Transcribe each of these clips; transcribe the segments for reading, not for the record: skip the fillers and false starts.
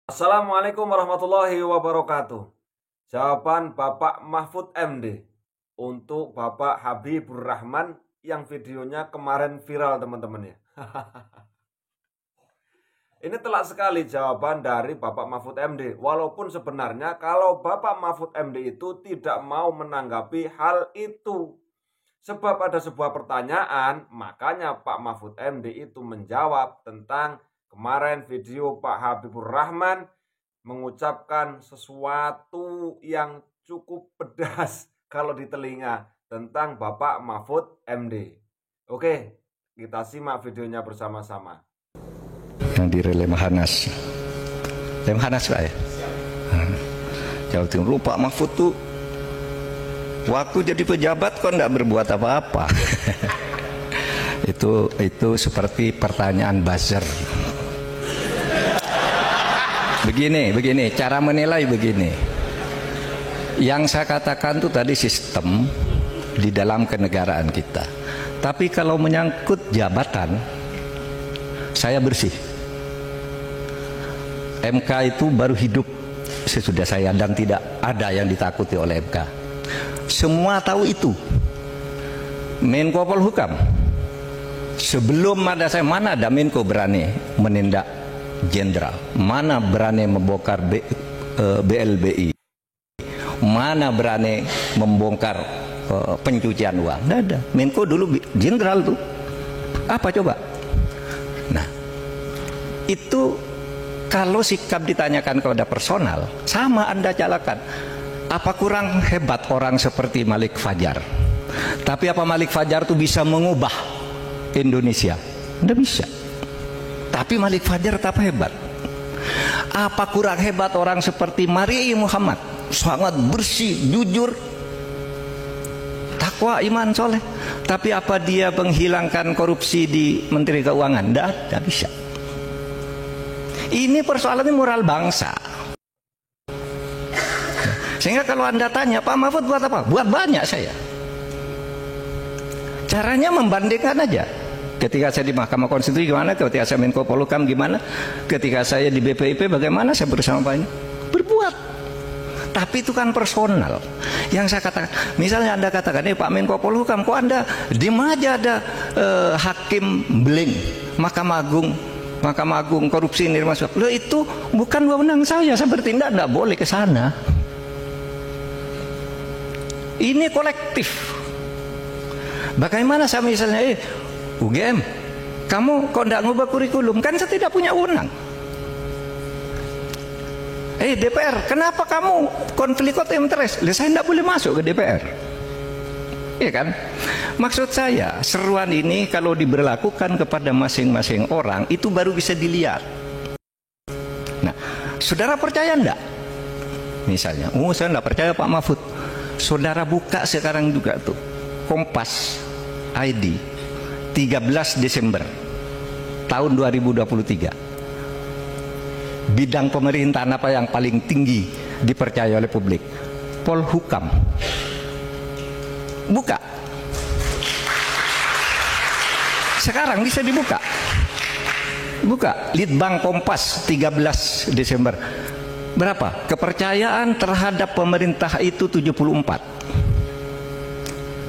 Assalamualaikum warahmatullahi wabarakatuh. Jawaban Bapak Mahfud MD untuk Bapak Habibur Rahman yang videonya kemarin viral teman-teman ya. Ini telak sekali jawaban dari Bapak Mahfud MD. Walaupun sebenarnya kalau Bapak Mahfud MD itu tidak mau menanggapi hal itu. Sebab ada sebuah pertanyaan, makanya Pak Mahfud MD itu menjawab tentang kemarin video Pak Habibur Rahman mengucapkan sesuatu yang cukup pedas kalau di telinga tentang Bapak Mahfud MD. Oke, kita simak videonya bersama-sama. Yang di Lemhanas, Lemhanas Pak ya. Jawa Timur. Pak Mahfud tuh waktu jadi pejabat kok enggak berbuat apa-apa. itu seperti pertanyaan buzzer. Begini, cara menilai begini. Yang saya katakan tuh tadi sistem di dalam kenegaraan kita. Tapi kalau menyangkut jabatan, saya bersih. MK itu baru hidup sesudah saya dan tidak ada yang ditakuti oleh MK. Semua tahu itu. Menko Polhukam. Sebelum ada saya, mana ada Menko berani menindak jenderal, mana berani membongkar BLBI, mana berani membongkar pencucian uang. Tidak ada. Menko dulu jenderal tuh apa coba. Nah itu kalau sikap ditanyakan kepada personal, sama Anda calakan. Apa kurang hebat orang seperti Malik Fajar? Tapi apa Malik Fajar tuh bisa mengubah Indonesia? Tidak bisa. Tapi Malik Fajar tetap hebat. Apa kurang hebat orang seperti Marie Muhammad? Sangat bersih, jujur, takwa, iman, soleh. Tapi apa dia menghilangkan korupsi di Menteri Keuangan? Tidak bisa. Ini persoalannya moral bangsa. Sehingga kalau Anda tanya, Pak Mahfud buat apa? Buat banyak saya. Caranya membandingkan aja. Ketika saya di Mahkamah Konstitusi gimana, ketika saya Menko Polhukam gimana, ketika saya di BPIP bagaimana, saya bersama Pak ini berbuat. Tapi itu kan personal. Yang saya katakan, misalnya Anda katakan, Pak Menko Polhukam, kok Anda diem aja ada hakim beling Mahkamah Agung korupsi ini masuk. Loh, itu bukan wewenang saya bertindak tidak boleh ke sana. Ini kolektif. Bagaimana saya misalnya UGM, kamu kok tidak ngubah kurikulum? Kan saya tidak punya wewenang. DPR, kenapa kamu konflik of interest? Saya tidak boleh masuk ke DPR. Iya kan? Maksud saya, seruan ini kalau diberlakukan kepada masing-masing orang, itu baru bisa dilihat. Nah, saudara percaya enggak? Misalnya, saya enggak percaya Pak Mahfud. Saudara buka sekarang juga tuh, Kompas ID, 13 Desember tahun 2023. Bidang pemerintahan apa yang paling tinggi dipercaya oleh publik? Polhukam. Buka. Sekarang bisa dibuka. Buka. Litbang Kompas 13 Desember. Berapa? Kepercayaan terhadap pemerintah itu 74.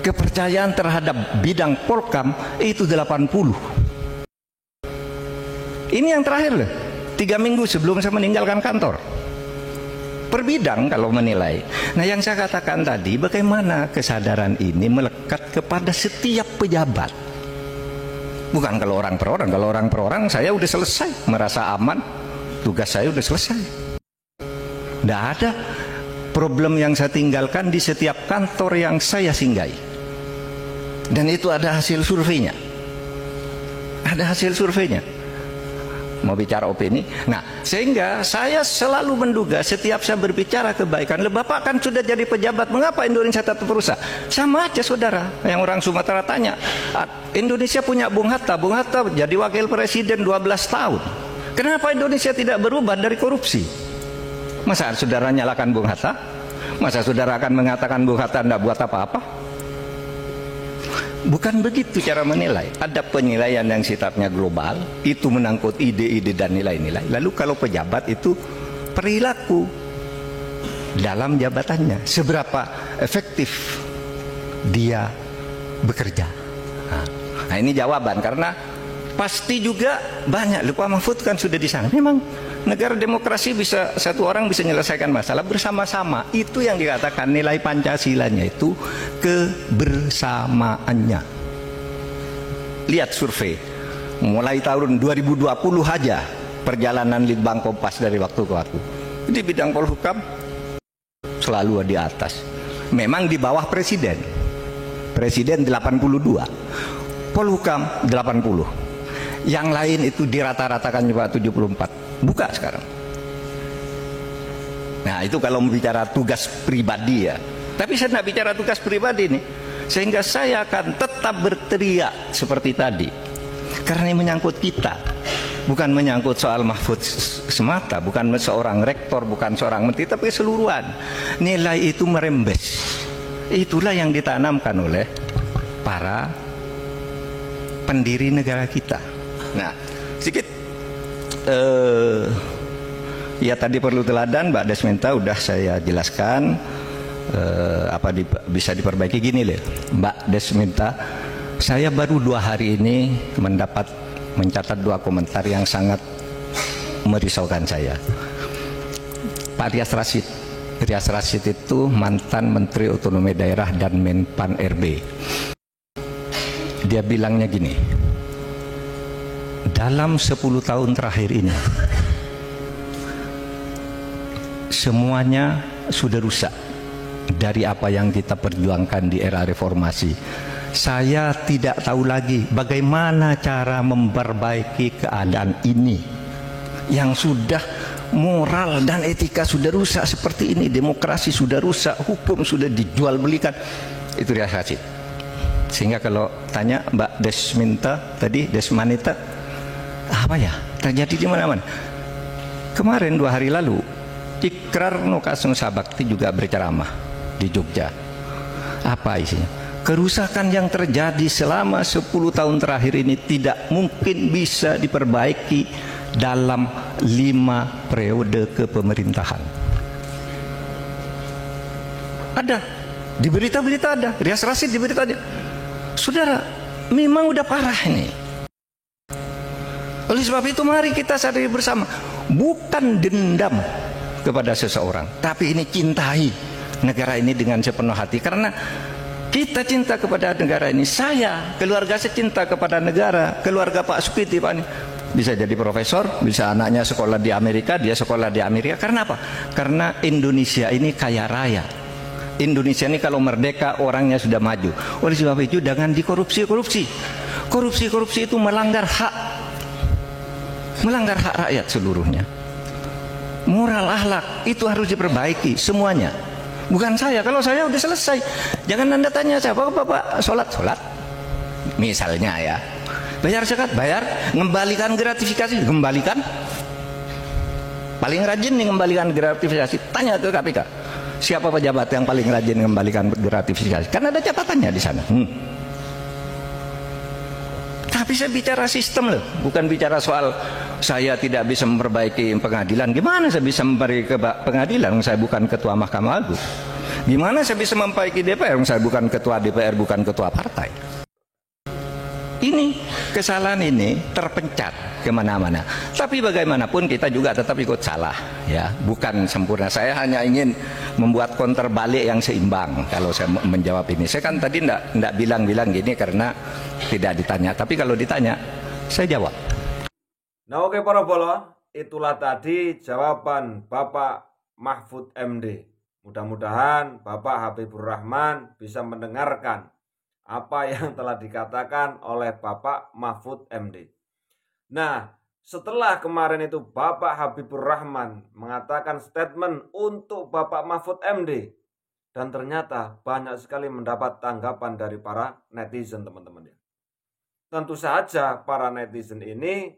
Kepercayaan terhadap bidang Polkam itu 80. Ini yang terakhir loh. 3 minggu sebelum saya meninggalkan kantor. Per bidang kalau menilai. Nah, yang saya katakan tadi, bagaimana kesadaran ini melekat kepada setiap pejabat. Bukan kalau orang per orang. Kalau orang per orang saya udah selesai, merasa aman, tugas saya udah selesai. Tidak ada problem yang saya tinggalkan di setiap kantor yang saya singgahi. Dan itu ada hasil surveinya. Ada hasil surveinya. Mau bicara opini. Nah, sehingga saya selalu menduga setiap saya berbicara kebaikan, Bapak kan sudah jadi pejabat, mengapa Indonesia tetap rusak? Sama aja saudara. Yang orang Sumatera tanya, Indonesia punya Bung Hatta jadi wakil presiden 12 tahun. Kenapa Indonesia tidak berubah dari korupsi? Masa saudara nyalakan Bung Hatta? Masa saudara akan mengatakan Bung Hatta tidak buat apa-apa? Bukan begitu cara menilai. Ada penilaian yang sifatnya global, itu menangkut ide-ide dan nilai-nilai. Lalu kalau pejabat itu perilaku dalam jabatannya, seberapa efektif dia bekerja. Nah ini jawaban, karena pasti juga banyak lupa Mahfud kan sudah di sana. Memang negara demokrasi bisa satu orang bisa menyelesaikan masalah bersama-sama. Itu yang dikatakan nilai Pancasilanya itu kebersamaannya. Lihat survei mulai tahun 2020 aja perjalanan Litbang Kompas dari waktu ke waktu di bidang polhukam selalu di atas. Memang di bawah presiden 82, polhukam 80, yang lain itu dirata-ratakan juga 74. Buka sekarang. Nah itu kalau bicara tugas pribadi ya. Tapi saya tidak bicara tugas pribadi nih, sehingga saya akan tetap berteriak seperti tadi, karena ini menyangkut kita, bukan menyangkut soal Mahfud semata, bukan seorang rektor, bukan seorang menteri, tapi keseluruhan. Nilai itu merembes. Itulah yang ditanamkan oleh para pendiri negara kita. Nah, sedikit ya tadi perlu teladan, Mbak Desminta udah saya jelaskan bisa diperbaiki gini loh, Mbak Desminta. Saya baru 2 hari ini mencatat 2 komentar yang sangat merisaukan saya. Pak Rias Rasyid itu mantan Menteri Otonomi Daerah dan Menpan RB. Dia bilangnya gini, dalam 10 tahun terakhir ini semuanya sudah rusak dari apa yang kita perjuangkan di era reformasi. Saya tidak tahu lagi bagaimana cara memperbaiki keadaan ini yang sudah moral dan etika sudah rusak seperti ini, demokrasi sudah rusak, hukum sudah dijual belikan. Itu Rias Rasyid. Sehingga kalau tanya Mbak Desmanita, apa ya terjadi di mana-mana? Kemarin 2 hari lalu Ikrar Nokasung Sabakti juga berceramah di Jogja. Apa isinya? Kerusakan yang terjadi selama 10 tahun terakhir ini tidak mungkin bisa diperbaiki dalam 5 periode kepemerintahan. Ada di berita-berita, ada Rias Rasyid di berita aja. Saudara, memang udah parah ini. Oleh sebab itu mari kita sadari bersama, bukan dendam kepada seseorang, tapi ini cintai negara ini dengan sepenuh hati. Karena kita cinta kepada negara ini. Saya, keluarga saya cinta kepada negara. Keluarga Pak Sukiti, Pak ini bisa jadi profesor, bisa anaknya sekolah di Amerika, dia sekolah di Amerika. Karena apa? Karena Indonesia ini kaya raya. Indonesia ini kalau merdeka orangnya sudah maju. Oleh sebab itu jangan dikorupsi. Korupsi itu melanggar hak rakyat seluruhnya. Moral akhlak itu harus diperbaiki semuanya. Bukan saya, kalau saya udah selesai. Jangan Anda tanya saya, Bapak sholat. Misalnya ya, bayar zakat, bayar, mengembalikan gratifikasi, kembalikan. Paling rajin nih mengembalikan gratifikasi. Tanya ke KPK, siapa pejabat yang paling rajin mengembalikan gratifikasi? Kan ada catatannya di sana. Tapi saya bicara sistem loh, bukan bicara soal saya tidak bisa memperbaiki pengadilan. Gimana saya bisa memperbaiki pengadilan? Saya bukan ketua Mahkamah Agung. Gimana saya bisa memperbaiki DPR? Saya bukan ketua DPR, bukan ketua partai. Ini kesalahan ini terpencar kemana-mana. Tapi bagaimanapun kita juga tetap ikut salah, ya. Bukan sempurna. Saya hanya ingin membuat counter balik yang seimbang kalau saya menjawab ini. Saya kan tadi enggak bilang gini karena tidak ditanya. Tapi kalau ditanya, saya jawab. Nah oke para bola, itulah tadi jawaban Bapak Mahfud MD. Mudah-mudahan Bapak Habibur Rahman bisa mendengarkan apa yang telah dikatakan oleh Bapak Mahfud MD. Nah, setelah kemarin itu Bapak Habibur Rahman mengatakan statement untuk Bapak Mahfud MD, dan ternyata banyak sekali mendapat tanggapan dari para netizen, teman-teman ya. Tentu saja para netizen ini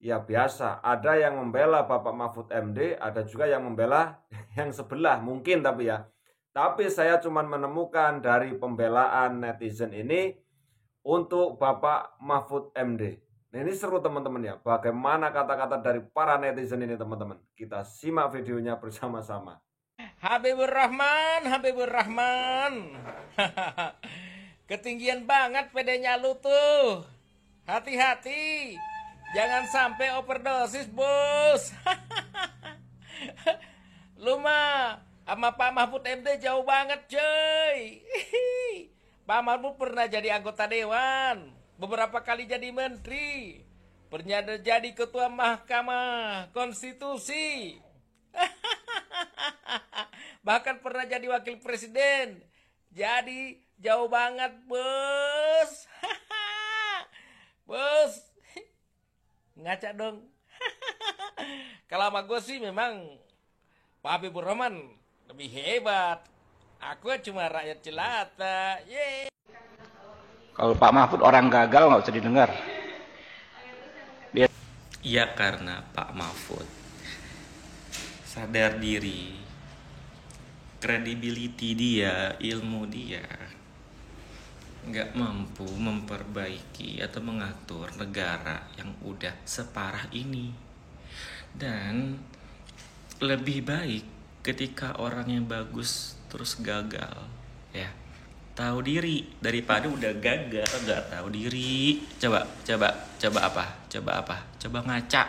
ya biasa, ada yang membela Bapak Mahfud MD, ada juga yang membela yang sebelah mungkin, tapi ya. Tapi saya cuma menemukan dari pembelaan netizen ini untuk Bapak Mahfud MD. Nah ini seru teman-teman ya, bagaimana kata-kata dari para netizen ini teman-teman. Kita simak videonya bersama-sama. Habibur Rahman, Habibur Rahman. Ketinggian banget pedenya lu tuh. Hati-hati. Jangan sampai overdosis, Bos. Lu mah sama Pak Mahfud MD jauh banget, cuy. Pak Mahfud pernah jadi anggota dewan, beberapa kali jadi menteri, pernah jadi ketua Mahkamah Konstitusi. Bahkan pernah jadi wakil presiden. Jadi jauh banget, Bos. Bos. Ngaca dong. Kalau sama gue sih memang Pak Habibur Rahman lebih hebat. Aku cuma rakyat jelata. Yeay. Kalau Pak Mahfud orang gagal nggak usah didengar. Ya karena Pak Mahfud sadar diri, credibility dia, ilmu dia nggak mampu memperbaiki atau mengatur negara yang udah separah ini. Dan lebih baik ketika orang yang bagus terus gagal, ya. Tahu diri daripada udah gagal nggak tahu diri. Coba apa? Coba ngaca.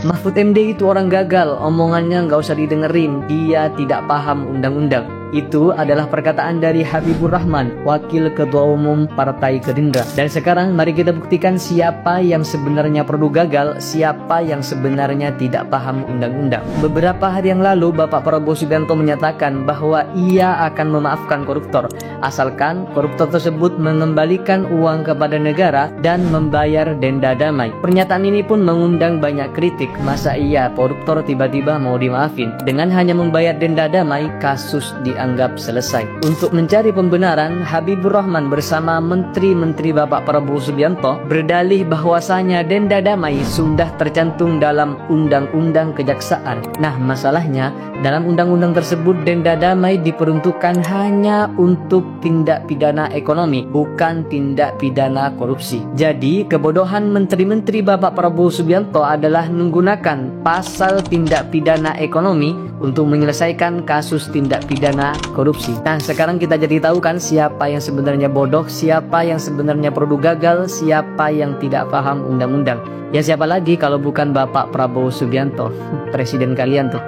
Mahfud MD itu orang gagal, omongannya nggak usah didengerin, dia tidak paham undang-undang. Itu adalah perkataan dari Habibur Rahman, Wakil Ketua Umum Partai Gerindra. Dan sekarang mari kita buktikan siapa yang sebenarnya produk gagal, siapa yang sebenarnya tidak paham undang-undang. Beberapa hari yang lalu Bapak Prabowo Subianto menyatakan bahwa ia akan memaafkan koruptor, asalkan koruptor tersebut mengembalikan uang kepada negara dan membayar denda damai. Pernyataan ini pun mengundang banyak kritik. Masa iya koruptor tiba-tiba mau dimaafin? Dengan hanya membayar denda damai, kasus dianggap selesai. Untuk mencari pembenaran, Habibur Rahman bersama Menteri-Menteri Bapak Prabowo Subianto berdalih bahwasanya denda damai sudah tercantum dalam Undang-Undang Kejaksaan. Nah, masalahnya dalam undang-undang tersebut denda damai diperuntukkan hanya untuk tindak pidana ekonomi, bukan tindak pidana korupsi. Jadi, kebodohan Menteri-Menteri Bapak Prabowo Subianto adalah menggunakan pasal tindak pidana ekonomi untuk menyelesaikan kasus tindak pidana korupsi. Nah, sekarang kita jadi tahu kan siapa yang sebenarnya bodoh, siapa yang sebenarnya produk gagal, siapa yang tidak paham undang-undang. Ya siapa lagi kalau bukan Bapak Prabowo Subianto, presiden kalian tuh.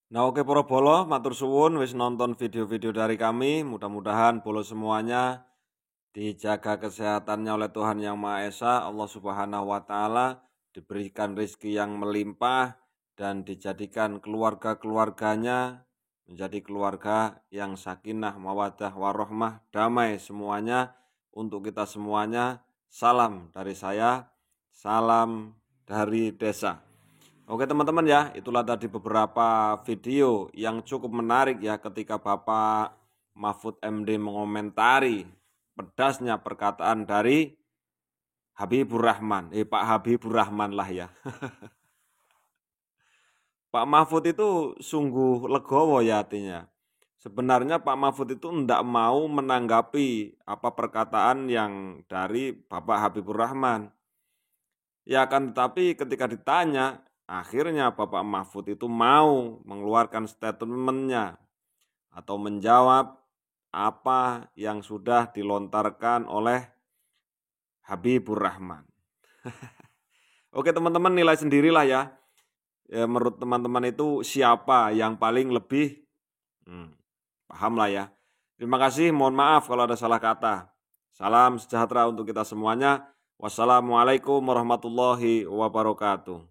Nah oke para bolo, matur suwun wis nonton video-video dari kami. Mudah-mudahan bolo semuanya dijaga kesehatannya oleh Tuhan Yang Maha Esa, Allah Subhanahu wa Ta'ala, diberikan rezeki yang melimpah dan dijadikan keluarga-keluarganya menjadi keluarga yang sakinah, mawaddah, warohmah, damai semuanya untuk kita semuanya. Salam dari saya, salam dari desa. Oke teman-teman ya, itulah tadi beberapa video yang cukup menarik ya ketika Bapak Mahfud MD mengomentari pedasnya perkataan dari Habibur Rahman. Pak Habibur Rahman lah ya. Pak Mahfud itu sungguh legowo ya hatinya. Sebenarnya Pak Mahfud itu tidak mau menanggapi apa perkataan yang dari Bapak Habibur Rahman. Ya kan, tetapi ketika ditanya, akhirnya Bapak Mahfud itu mau mengeluarkan statementnya atau menjawab apa yang sudah dilontarkan oleh Habibur Rahman. Oke teman-teman, nilai sendirilah ya. Menurut teman-teman itu siapa yang paling lebih paham lah ya. Terima kasih, mohon maaf kalau ada salah kata. Salam sejahtera untuk kita semuanya. Wassalamualaikum warahmatullahi wabarakatuh.